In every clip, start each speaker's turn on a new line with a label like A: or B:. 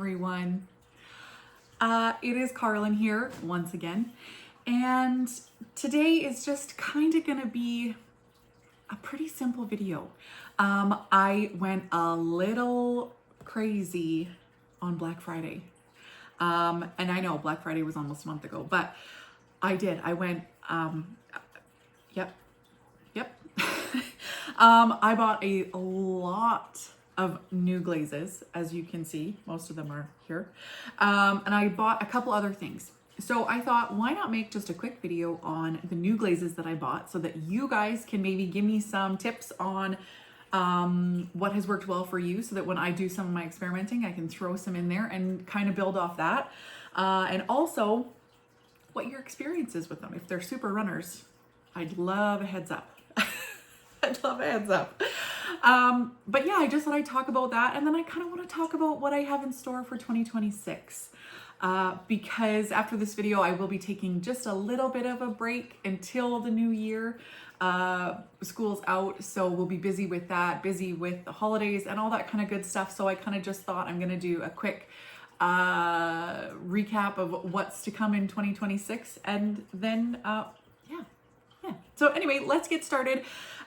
A: everyone. It is Carlin here once again, and today is just kind of gonna be a pretty simple video. I went a little crazy on Black Friday, and I know Black Friday was almost a month ago, but I did. I went, yep. I bought a lot of new glazes, as you can see. Most of them are here. And I bought a couple other things. So I thought, why not make just a quick video on the new glazes that I bought so that you guys can maybe give me some tips on what has worked well for you, so that when I do some of my experimenting, I can throw some in there and kind of build off that. And also what your experience is with them. If they're super runners, I'd love a heads up. I'd love a heads up. But yeah, I just thought I'd talk about that. And then I kind of want to talk about what I have in store for 2026. Because after this video, I will be taking just a little bit of a break until the new year. School's out, so we'll be busy with that, busy with the holidays and all that kind of good stuff. So I kind of just thought I'm going to do a quick recap of what's to come in 2026. And then, yeah. So anyway, let's get started.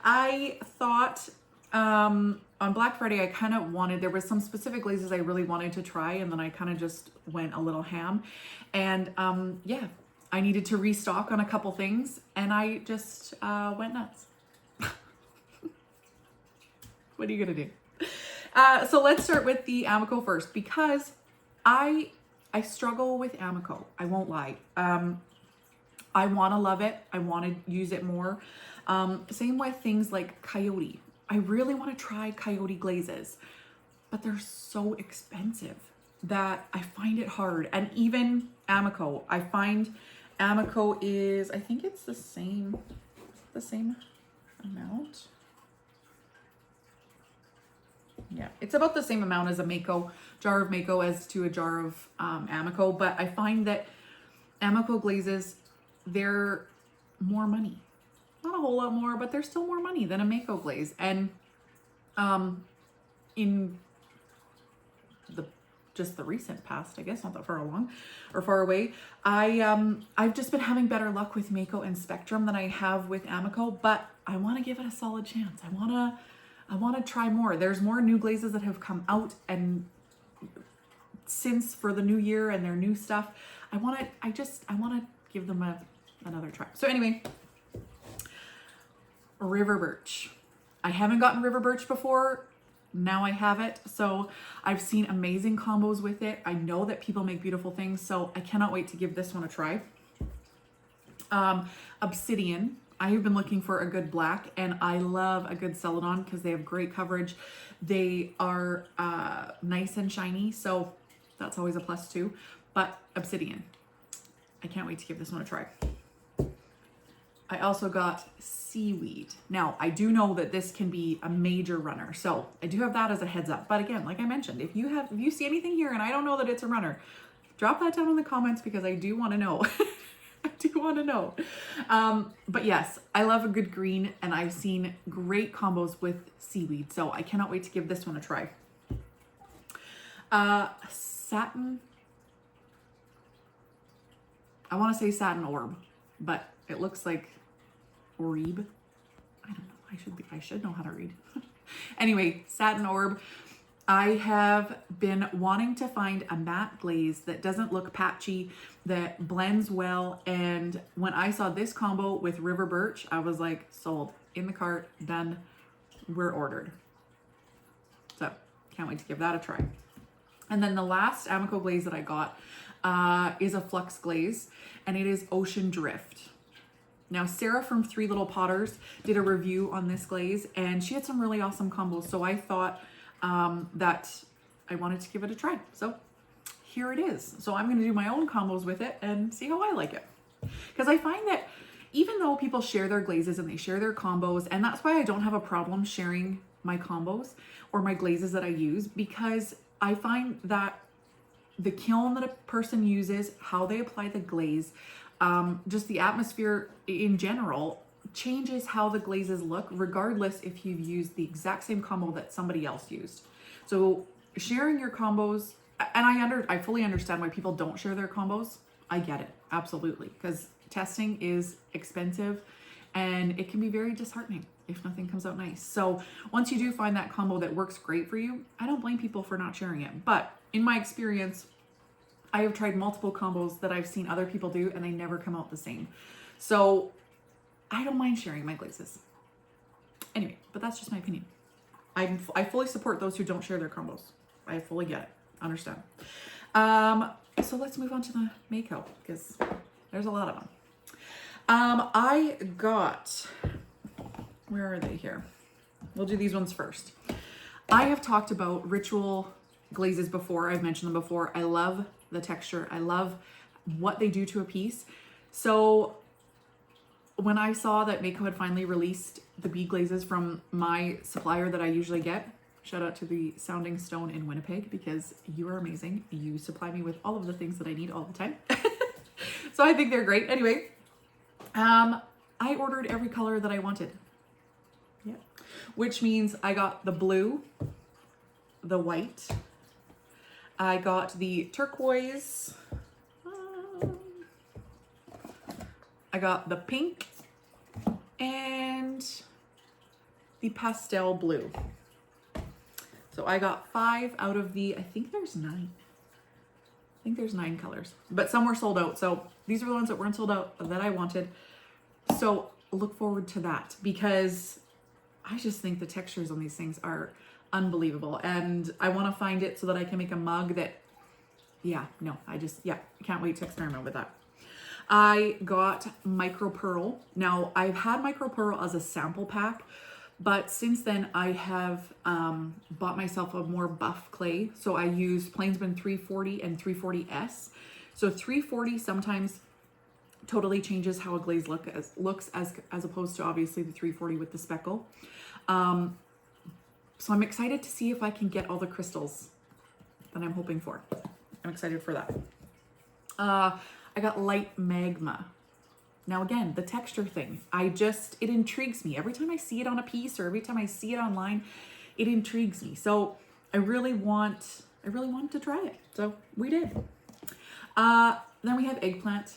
A: I thought on Black Friday, I kind of wanted, there was some specific glazes I really wanted to try, and then I kind of just went a little ham. And yeah, I needed to restock on a couple things, and I just went nuts. What are you gonna do? So let's start with the Amico first, because I struggle with Amico. I won't lie. I want to love it. I want to use it more. Same with things like Coyote. I really want to try Coyote glazes, but they're so expensive that I find it hard. And even Amico, I find Amico is, I think it's the same amount. Yeah, it's about the same amount as a Mako, jar of Mako as to a jar of Amico, but I find that Amico glazes, they're more money. Not a whole lot more, but they're still more money than a Mako glaze. And in just the recent past, I guess, not that far along or far away, I've just been having better luck with Mako and Spectrum than I have with Amico, but I want to give it a solid chance. I want to try more. There's more new glazes that have come out, and since for the new year and their new stuff, I want to give them another try. So anyway, River Birch. I haven't gotten River Birch before. Now I have it. So I've seen amazing combos with it. I know that people make beautiful things, so I cannot wait to give this one a try. Obsidian. I have been looking for a good black, and I love a good Celadon because they have great coverage. They are nice and shiny, so that's always a plus too. But Obsidian. I can't wait to give this one a try. I also got Seaweed. Now, I do know that this can be a major runner, so I do have that as a heads up. But again, like I mentioned, if you see anything here and I don't know that it's a runner, drop that down in the comments because I do want to know. I do want to know. But yes, I love a good green, and I've seen great combos with Seaweed, so I cannot wait to give this one a try. Satin. I want to say Satin Orb, but it looks like Orb. I don't know. I should know how to read. Anyway, Satin Orb. I have been wanting to find a matte glaze that doesn't look patchy, that blends well. And when I saw this combo with River Birch, I was like, sold. In the cart, done. We're ordered. So can't wait to give that a try. And then the last Amico glaze that I got is a Flux glaze, and it is Ocean Drift. Now, Sarah from Three Little Potters did a review on this glaze, and she had some really awesome combos. So I thought that I wanted to give it a try. So here it is. So I'm going to do my own combos with it and see how I like it. Because I find that even though people share their glazes and they share their combos, and that's why I don't have a problem sharing my combos or my glazes that I use, because I find that the kiln that a person uses, how they apply the glaze, just the atmosphere in general changes how the glazes look, regardless if you've used the exact same combo that somebody else used. So sharing your combos and I fully understand why people don't share their combos. I get it, absolutely, because testing is expensive and it can be very disheartening if nothing comes out nice. So once you do find that combo that works great for you, I don't blame people for not sharing it. But in my experience, I have tried multiple combos that I've seen other people do and they never come out the same. So I don't mind sharing my glazes. Anyway, but that's just my opinion. I fully support those who don't share their combos. I fully get it, understand. So let's move on to the Mako because there's a lot of them. I got, where are they here? We'll do these ones first. I have talked about ritual glazes before. I've mentioned them before. I love the texture. I love what they do to a piece. So when I saw that Mako had finally released the bead glazes from my supplier that I usually get, shout out to the Sounding Stone in Winnipeg because you are amazing. You supply me with all of the things that I need all the time. So I think they're great. Anyway, I ordered every color that I wanted. Yeah. Which means I got the blue, the white, I got the turquoise, I got the pink, and the pastel blue. So I got 5 out of the, I think there's 9. I think there's 9 colors, but some were sold out. So these are the ones that weren't sold out that I wanted. So look forward to that because I just think the textures on these things are unbelievable. And I want to find it so that I can make a mug that, can't wait to experiment with that. I got micro pearl. Now I've had micro pearl as a sample pack, but since then I have bought myself a more buff clay. So I use Plainsman 340 and 340S. So 340 sometimes totally changes how a glaze looks as opposed to obviously the 340 with the speckle. So I'm excited to see if I can get all the crystals that I'm hoping for. I'm excited for that. I got light magma. Now again, the texture thing, it intrigues me. Every time I see it on a piece or every time I see it online, it intrigues me. So I really wanted to try it. So we did. Then we have eggplant.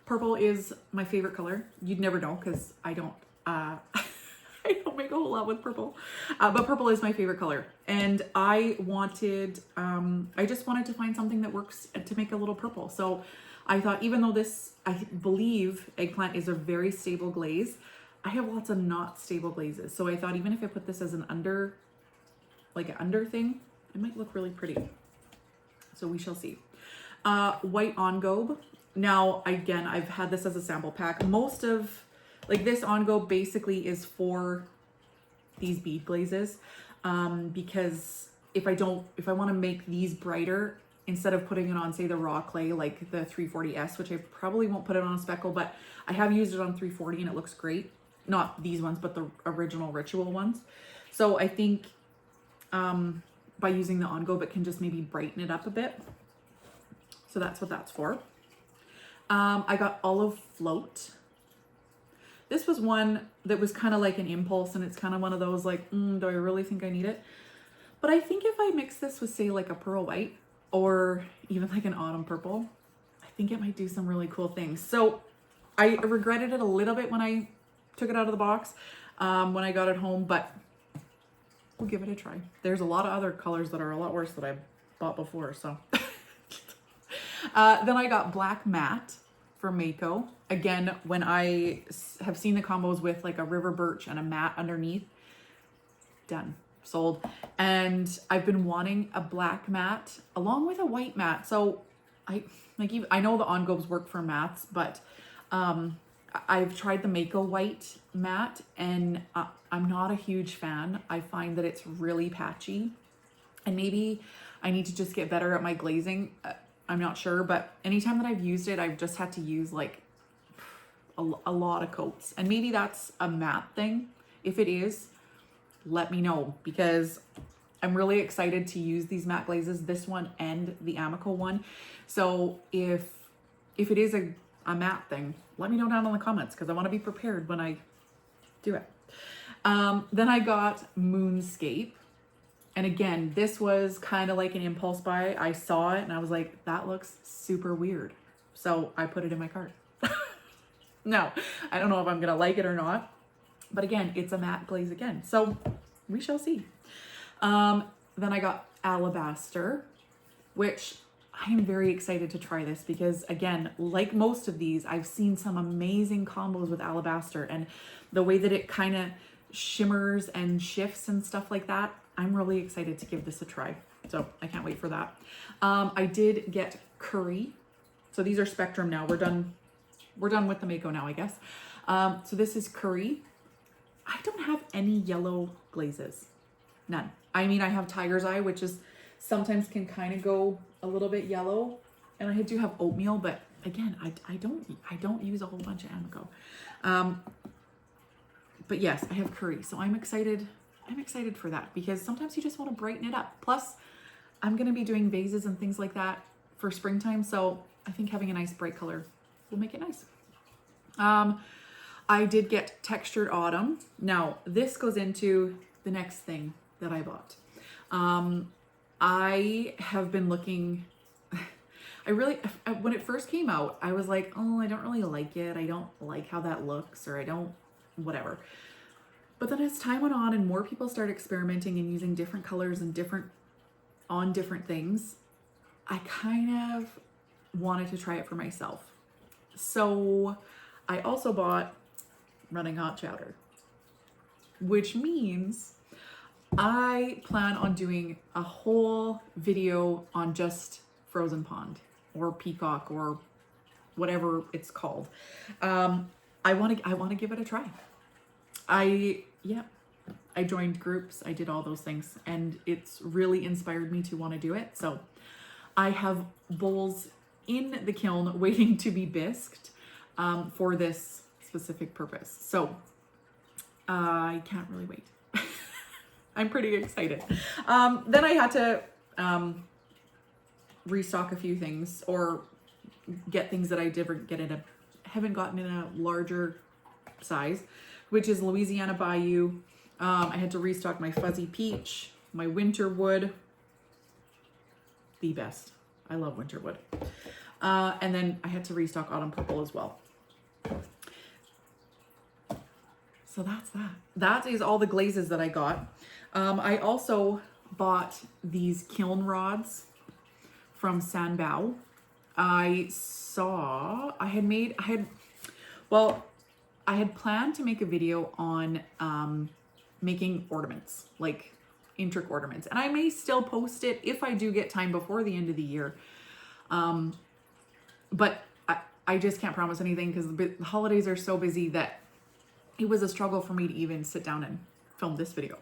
A: Purple is my favorite color. You'd never know because I don't make a whole lot with purple, but purple is my favorite color. And I just wanted to find something that works to make a little purple. So I thought, even though I believe eggplant is a very stable glaze, I have lots of not stable glazes. So I thought even if I put this as an under thing, it might look really pretty. So we shall see. White engobe. Now, again, I've had this as a sample pack. Most of, this engobe basically is for these bead glazes, because if I want to make these brighter, instead of putting it on, say, the raw clay, like the 340S, which I probably won't put it on a speckle, but I have used it on 340 and it looks great. Not these ones, but the original ritual ones. So I think by using the engobe, it can just maybe brighten it up a bit. So that's what that's for. I got olive float. This was one that was kind of like an impulse, and it's kind of one of those do I really think I need it? But I think if I mix this with, say, like a pearl white or even like an autumn purple, I think it might do some really cool things. So I regretted it a little bit when I took it out of the box, when I got it home, but we'll give it a try. There's a lot of other colors that are a lot worse that I bought before, so. Then I got black matte from Mako. Again, when I have seen the combos with like a river birch and a matte underneath, done, sold. And I've been wanting a black matte along with a white matte. So I know the engobes work for mattes, but I've tried the Mako white matte and I'm not a huge fan. I find that it's really patchy, and maybe I need to just get better at my glazing. I'm not sure, but anytime that I've used it, I've just had to use like a lot of coats, and maybe that's a matte thing. If it is, let me know, because I'm really excited to use these matte glazes, this one and the Amico one. So if it is a matte thing, let me know down in the comments, because I want to be prepared when I do it. Then I got Moonscape. And again, this was kind of like an impulse buy. I saw it and I was like, that looks super weird. So I put it in my cart. No, I don't know if I'm gonna like it or not. But again, it's a matte glaze again. So we shall see. Then I got Alabaster, which I'm very excited to try this because again, like most of these, I've seen some amazing combos with Alabaster, and the way that it kind of shimmers and shifts and stuff like that, I'm really excited to give this a try. So I can't wait for that. I did get Curry. So these are Spectrum now. We're done with the Mako now, I guess. So this is Curry. I don't have any yellow glazes. None. I mean, I have Tiger's Eye, which is sometimes can kind of go a little bit yellow, and I do have Oatmeal, but again, I don't use a whole bunch of Amico. But yes, I have Curry, so I'm excited. I'm excited for that because sometimes you just want to brighten it up. Plus, I'm gonna be doing vases and things like that for springtime, so I think having a nice bright color will make it nice. I did get Textured Autumn. Now, this goes into the next thing that I bought. I have been looking, when it first came out, I was like, oh, I don't really like it. I don't like how that looks, or I don't, whatever. But then as time went on and more people started experimenting and using different colors and different things, I kind of wanted to try it for myself. So I also bought Running Hot Chowder, which means I plan on doing a whole video on just Frozen Pond or Peacock or whatever it's called. I want to give it a try. I joined groups, I did all those things, and it's really inspired me to want to do it. So I have bowls in the kiln waiting to be bisqued for this specific purpose. So I can't really wait. I'm pretty excited. Then I had to restock a few things or get things that I haven't gotten in a larger size, which is Louisiana Bayou. I had to restock my Fuzzy Peach, my Winter Wood, the best. I love Winter Wood. And then I had to restock Autumn Purple as well. So that's that. That is all the glazes that I got. I also bought these kiln rods from Sanbao. I had planned to make a video on making ornaments, like intricate ornaments. And I may still post it if I do get time before the end of the year. But I just can't promise anything because the holidays are so busy that it was a struggle for me to even sit down and film this video.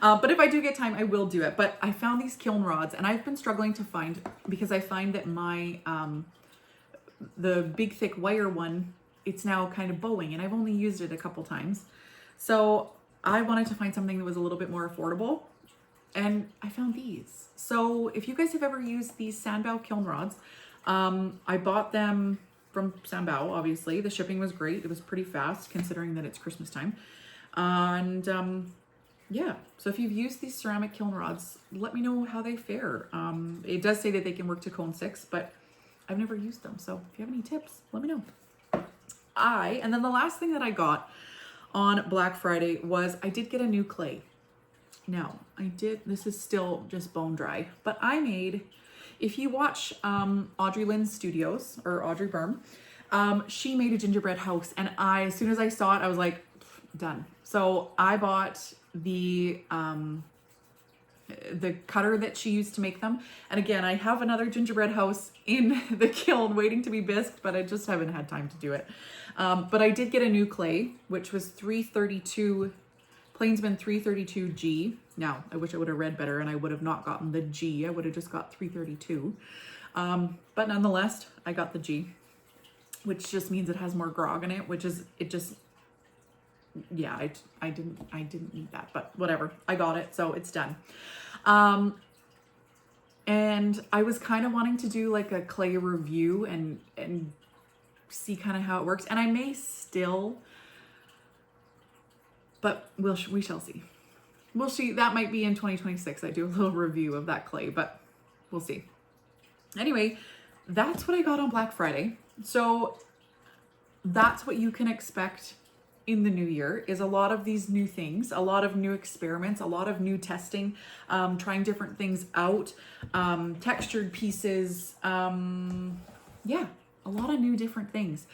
A: But if I do get time, I will do it. But I found these kiln rods and I've been struggling to find, because I find that my, the big thick wire one, it's now kind of bowing and I've only used it a couple times. So I wanted to find something that was a little bit more affordable, and I found these. So if you guys have ever used these Sanbao kiln rods, I bought them from Sanbao, obviously. The shipping was great. It was pretty fast considering that it's Christmas time. And yeah, so if you've used these ceramic kiln rods, let me know how they fare. It does say that they can work to cone 6, but I've never used them. So if you have any tips, let me know. And then the last thing that I got on Black Friday was I did get a new clay. Now, this is still just bone dry, but I made, if you watch Audrey Lynn's studios, or Audrey Berm, she made a gingerbread house, and as soon as I saw it, I was like, done. So I bought the cutter that she used to make them. And again, I have another gingerbread house in the kiln waiting to be bisqued, but I just haven't had time to do it. But I did get a new clay, which was 332, Plainsman 332G. Now, I wish I would have read better and I would have not gotten the G. I would have just got 332. But nonetheless, I got the G, which just means it has more grog in it, yeah, I didn't need that, but whatever. I got it, so it's done. And I was kind of wanting to do like a clay review and see kind of how it works. And I may still, but we shall see. we'll see. That might be in 2026. I do a little review of that clay, but we'll see. Anyway, that's what I got on Black Friday. So that's what you can expect in the new year, is a lot of these new things, a lot of new experiments, a lot of new testing, trying different things out, textured pieces, yeah, a lot of new different things.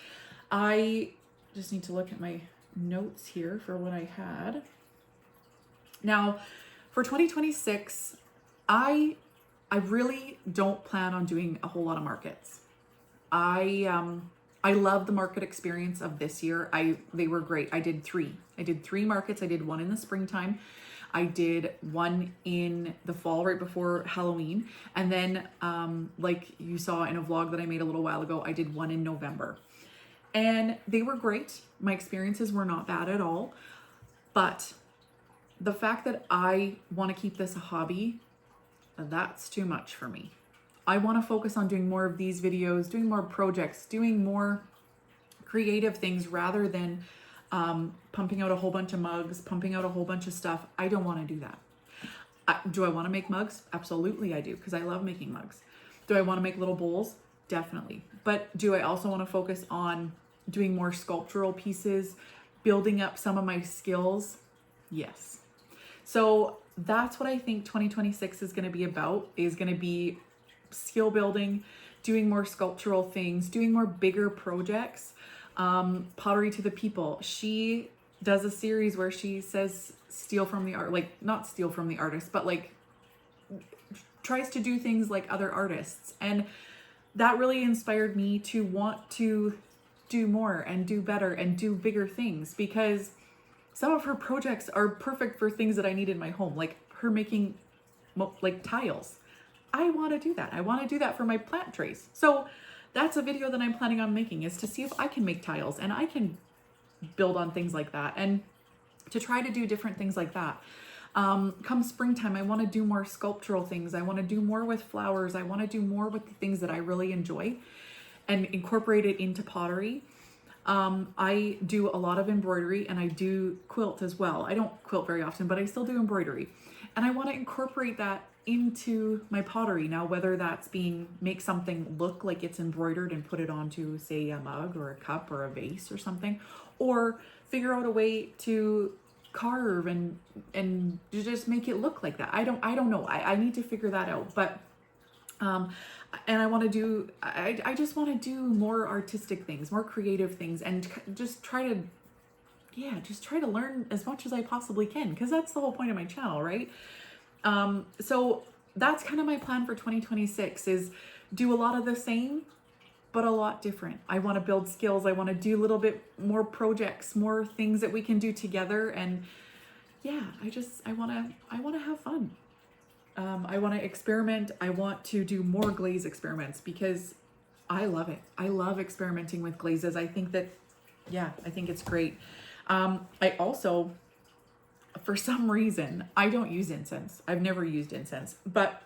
A: I just need to look at my notes here for what I had. Now, for 2026, I really don't plan on doing a whole lot of markets. I love the market experience of this year. They were great. I did three markets. I did one in the springtime. I did one in the fall right before Halloween. And then, like you saw in a vlog that I made a little while ago, I did one in November. And they were great. My experiences were not bad at all. But the fact that I want to keep this a hobby, that's too much for me. I want to focus on doing more of these videos, doing more projects, doing more creative things rather than pumping out a whole bunch of mugs, pumping out a whole bunch of stuff. I don't want to do that. Do I want to make mugs? Absolutely I do, because I love making mugs. Do I want to make little bowls? Definitely. But do I also want to focus on doing more sculptural pieces, building up some of my skills? Yes. So that's what I think 2026 is going to be about, is going to be skill building, doing more sculptural things, doing more bigger projects. Pottery to the People, she does a series where she says steal from the art, like not steal from the artist, but like tries to do things like other artists. And that really inspired me to want to do more and do better and do bigger things, because some of her projects are perfect for things that I need in my home, like her making like tiles. I want to do that. I want to do that for my plant trays. So that's a video that I'm planning on making, is to see if I can make tiles and I can build on things like that, and to try to do different things like that. Come springtime, I want to do more sculptural things. I want to do more with flowers. I want to do more with the things that I really enjoy and incorporate it into pottery. I do a lot of embroidery, and I do quilt as well. I don't quilt very often, but I still do embroidery, and I want to incorporate that into my pottery. Now, whether that's make something look like it's embroidered and put it onto, say, a mug or a cup or a vase or something, or figure out a way to carve and just make it look like that. I don't know. I need to figure that out. But and I want to do, I just want to do more artistic things, more creative things, and just try to learn as much as I possibly can, because that's the whole point of my channel, right? So that's kind of my plan for 2026, is do a lot of the same, but a lot different. I want to build skills. I want to do a little bit more projects, more things that we can do together. And yeah, I want to have fun. I want to experiment. I want to do more glaze experiments, because I love it. I love experimenting with glazes. I think it's great. I also, for some reason, I don't use incense. I've never used incense, but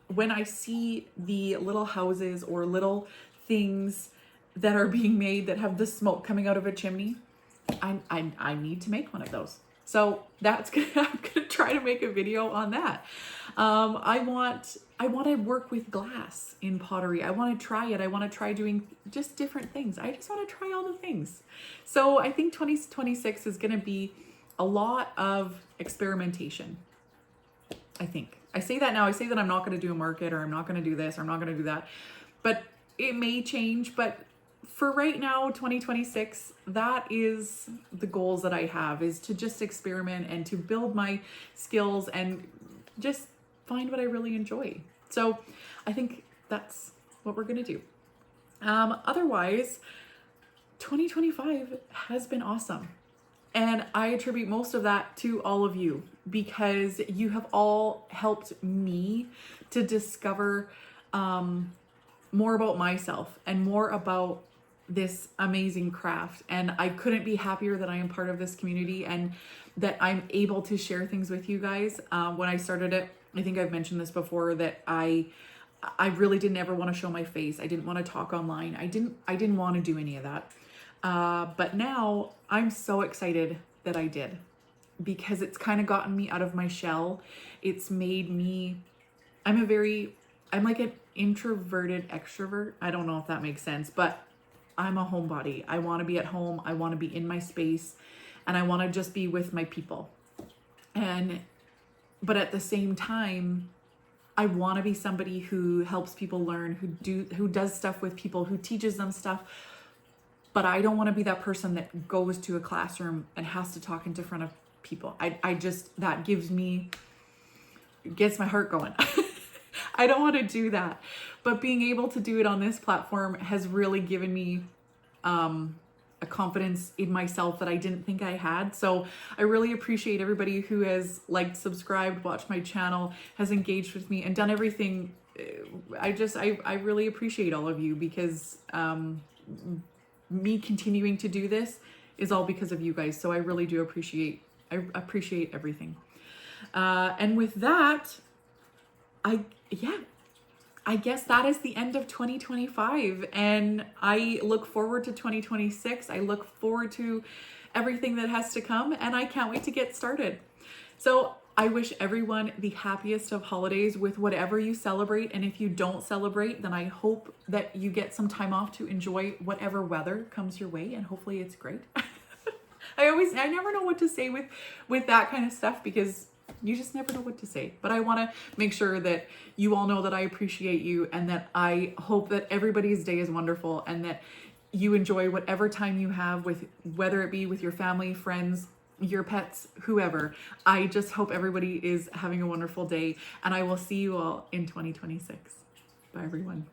A: when I see the little houses or little things that are being made that have the smoke coming out of a chimney, I need to make one of those. So I'm gonna try to make a video on that. I want to work with glass in pottery. I want to try it. I want to try doing just different things. I just want to try all the things. So I think 2026 is going to be a lot of experimentation. I think. I say that now. I say that I'm not going to do a market, or I'm not going to do this, or I'm not going to do that. But it may change. But for right now, 2026, that is the goals that I have, is to just experiment and to build my skills and just find what I really enjoy. So I think that's what we're going to do. Otherwise, 2025 has been awesome. And I attribute most of that to all of you, because you have all helped me to discover more about myself and more about this amazing craft. And I couldn't be happier that I am part of this community and that I'm able to share things with you guys. When I started it, I think I've mentioned this before, that I really didn't ever want to show my face. I didn't want to talk online. I didn't want to do any of that. But now I'm so excited that I did. because it's kind of gotten me out of my shell. It's made me, I'm like an introverted extrovert. I don't know if that makes sense, but I'm a homebody. I want to be at home. I want to be in my space, and I want to just be with my people. But at the same time, I want to be somebody who helps people learn, who does stuff with people, who teaches them stuff. But I don't want to be that person that goes to a classroom and has to talk into front of people. I just, that gets my heart going. I don't want to do that. But being able to do it on this platform has really given me a confidence in myself that I didn't think I had. So I really appreciate everybody who has liked, subscribed, watched my channel, has engaged with me and done everything. I really appreciate all of you, because me continuing to do this is all because of you guys. So I really do appreciate everything. And with that, I guess that is the end of 2025, and I look forward to 2026. I look forward to everything that has to come, and I can't wait to get started. So I wish everyone the happiest of holidays with whatever you celebrate. And if you don't celebrate, then I hope that you get some time off to enjoy whatever weather comes your way, and hopefully it's great. I never know what to say with that kind of stuff, because you just never know what to say. But I want to make sure that you all know that I appreciate you, and that I hope that everybody's day is wonderful, and that you enjoy whatever time you have, with whether it be with your family, friends, your pets, whoever. I just hope everybody is having a wonderful day, and I will see you all in 2026. Bye, everyone.